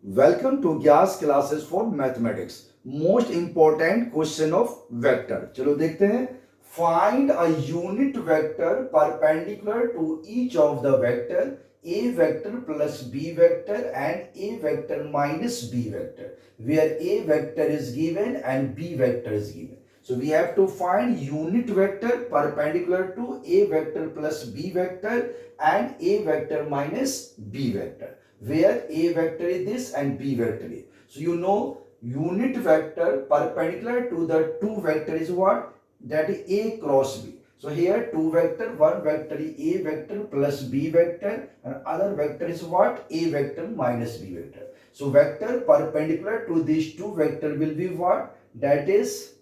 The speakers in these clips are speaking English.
Welcome to Gyas classes for mathematics. Most important question of vector. चलो देखते हैं. Find a unit vector perpendicular to each of the vector a vector plus b vector and a vector minus b vector, where a vector is given and b vector is given. So we have to find unit vector perpendicular to a vector plus b vector and a vector minus b vector, where a vector is this and b vector is. So you know unit vector perpendicular to the two vector is what? That is a cross b. So here two vector, one vector is a vector plus b vector and other vector is what? A vector minus b vector. So vector perpendicular to these two vector will be what? That is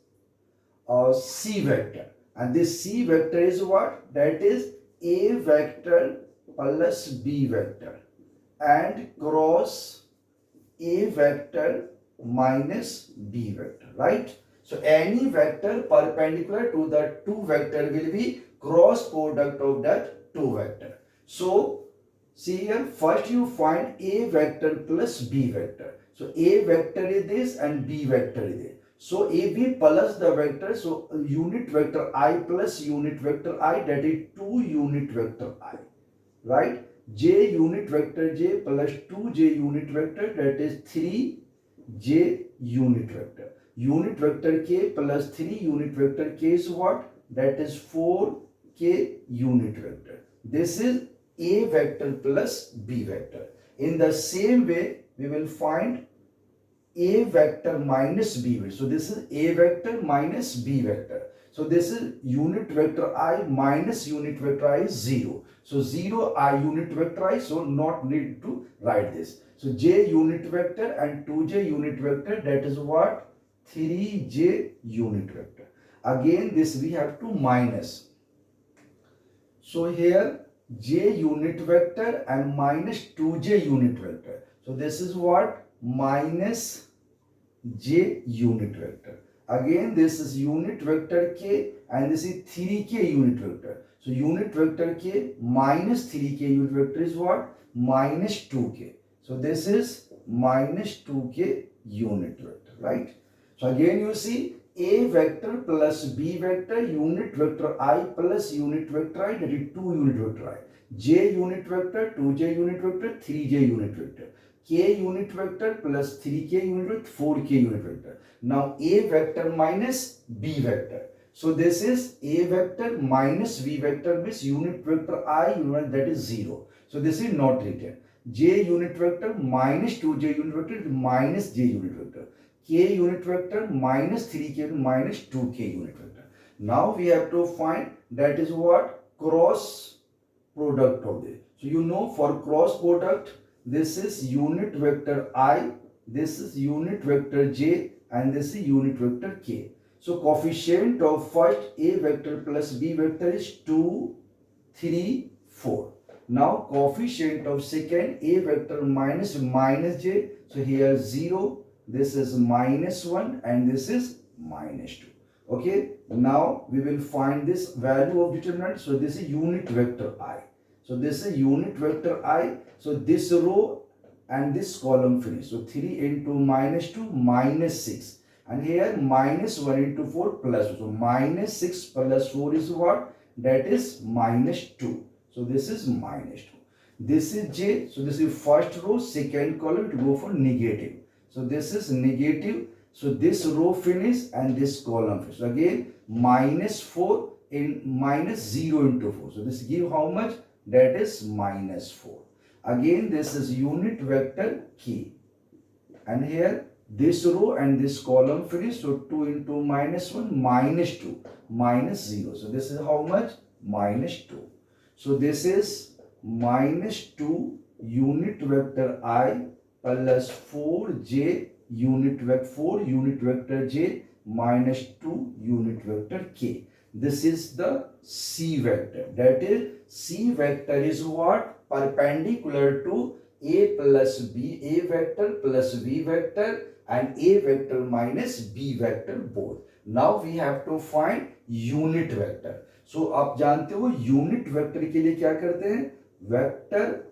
c vector, and this c vector is what? That is a vector plus b vector and cross a vector minus b vector, right? So any vector perpendicular to the two vector will be cross product of that two vector. So see here, first you find a vector plus b vector. So a vector is this and b vector is this. So AB plus the vector, so unit vector I plus unit vector I, that is 2 unit vector I, right? J unit vector J plus 2j unit vector, that is 3j unit vector. Unit vector K plus 3 unit vector K is what? That is 4k unit vector. This is A vector plus B vector. In the same way, we will find a vector minus b vector. So this is a vector minus b vector. So this is unit vector I minus unit vector I is 0. So 0 I unit vector I, so not need to write this. So j unit vector and 2j unit vector, that is what? 3j unit vector. Again this we have to minus. So here j unit vector and minus 2j unit vector. So this is what? Minus j unit vector. Again this is unit vector k and this is 3k unit vector. So unit vector k minus 3k unit vector is what? Minus 2k. So this is minus 2k unit vector, right? So again you see a vector plus b vector, unit vector I plus unit vector I, that is 2 unit vector I. J unit vector, 2j unit vector, 3j unit vector. K unit vector plus 3k unit vector, 4k unit vector. Now a vector minus b vector. So this is a vector minus b vector means unit vector I, that is 0. So this is not written. J unit vector minus 2j unit vector minus j unit vector. K unit vector minus 3k minus 2k unit vector. Now we have to find, that is what? Cross product of this. So you know for cross product, this is unit vector I, this is unit vector j and this is unit vector k. So coefficient of first a vector plus b vector is 2, 3, 4. Now coefficient of second a vector minus j, so here 0, this is minus 1 and this is minus 2. Okay, now we will find this value of determinant. So this is unit vector I. So this is unit vector I. So this row and this column finish. So 3 into minus 2 minus 6. And here minus 1 into 4 plus 2. So minus 6 plus 4 is what? That is minus 2. So this is minus 2. This is J. So this is first row, second column to go for negative. So this is negative. So this row finish and this column finish. So again minus 4 in minus 0 into 4. So this give how much? That is minus 4. Again this is unit vector k. And here this row and this column finish. So 2 into minus 1 minus 2 minus 0. So this is how much? Minus 2. So this is minus 2 unit vector I plus 4j unit vector 4 unit vector j minus 2 unit vector k. This is the c vector. That is c vector is what? Perpendicular to a plus b, a vector plus b vector and a vector minus b vector both. Now we have to find unit vector. So आप जानते हो unit vector के लिए क्या करते हैं? Vector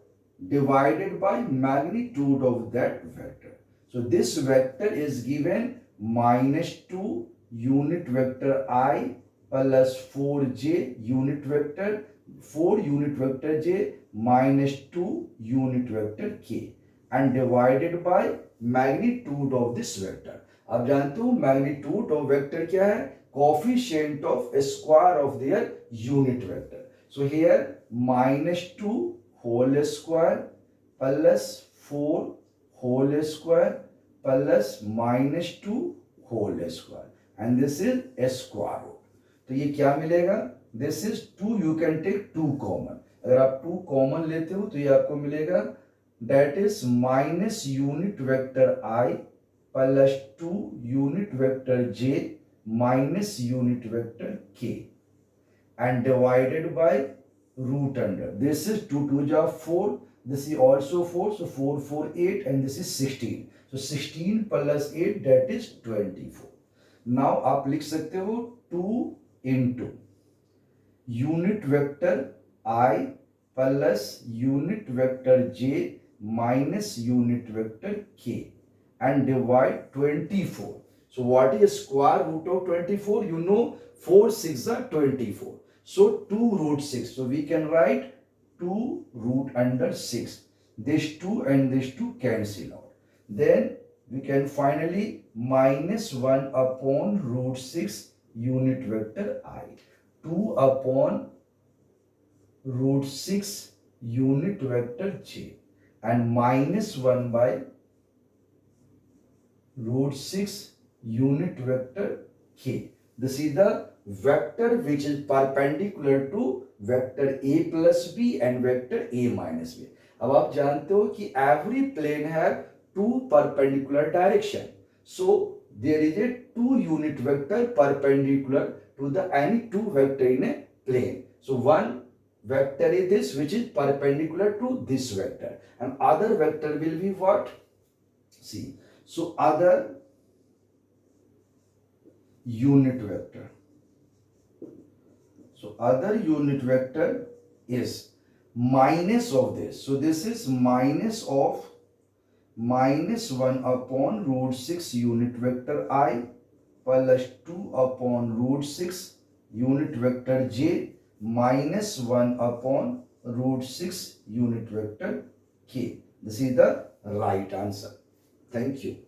divided by magnitude of that vector. So this vector is given minus 2 unit vector I plus 4j unit vector 4 unit vector j minus 2 unit vector k and divided by magnitude of this vector. अब जानते हो magnitude of vector क्या है? Coefficient of square of their unit vector. So here minus 2 whole square plus 4 whole square plus minus 2 whole square and this is a square root. तो ये क्या मिलेगा? This is 2, you can take 2 common. अगर आप 2 common लेते हो तो ये आपको मिलेगा that is minus unit vector I plus 2 unit vector j minus unit vector k and divided by root under. This is 2 2 ja 4. This is also 4. So 4 4 8 and this is 16. So 16 plus 8 that is 24. Now आप लिख सकते हो 2 into unit vector I plus unit vector j minus unit vector k and divide 24. So what is square root of 24? You know 4 6 are 24. So 2 root 6. So we can write 2 root under 6. This 2 and this 2 cancel out. Then we can finally minus 1 upon root 6 unit vector I. 2 upon root 6 unit vector j and minus 1 by root 6 unit vector k. This is the vector which is perpendicular to vector a plus b and vector a minus b. अब आप जानते हो कि every plane have two perpendicular direction. So there is a 2 unit vector perpendicular to the any 2 vector in a plane. So one vector is this which is perpendicular to this vector and other vector will be what? See. So other unit vector. So other unit vector is minus of this. So this is minus of minus 1 upon root 6 unit vector I plus 2 upon root 6 unit vector j minus 1 upon root 6 unit vector k. This is the right answer. Thank you.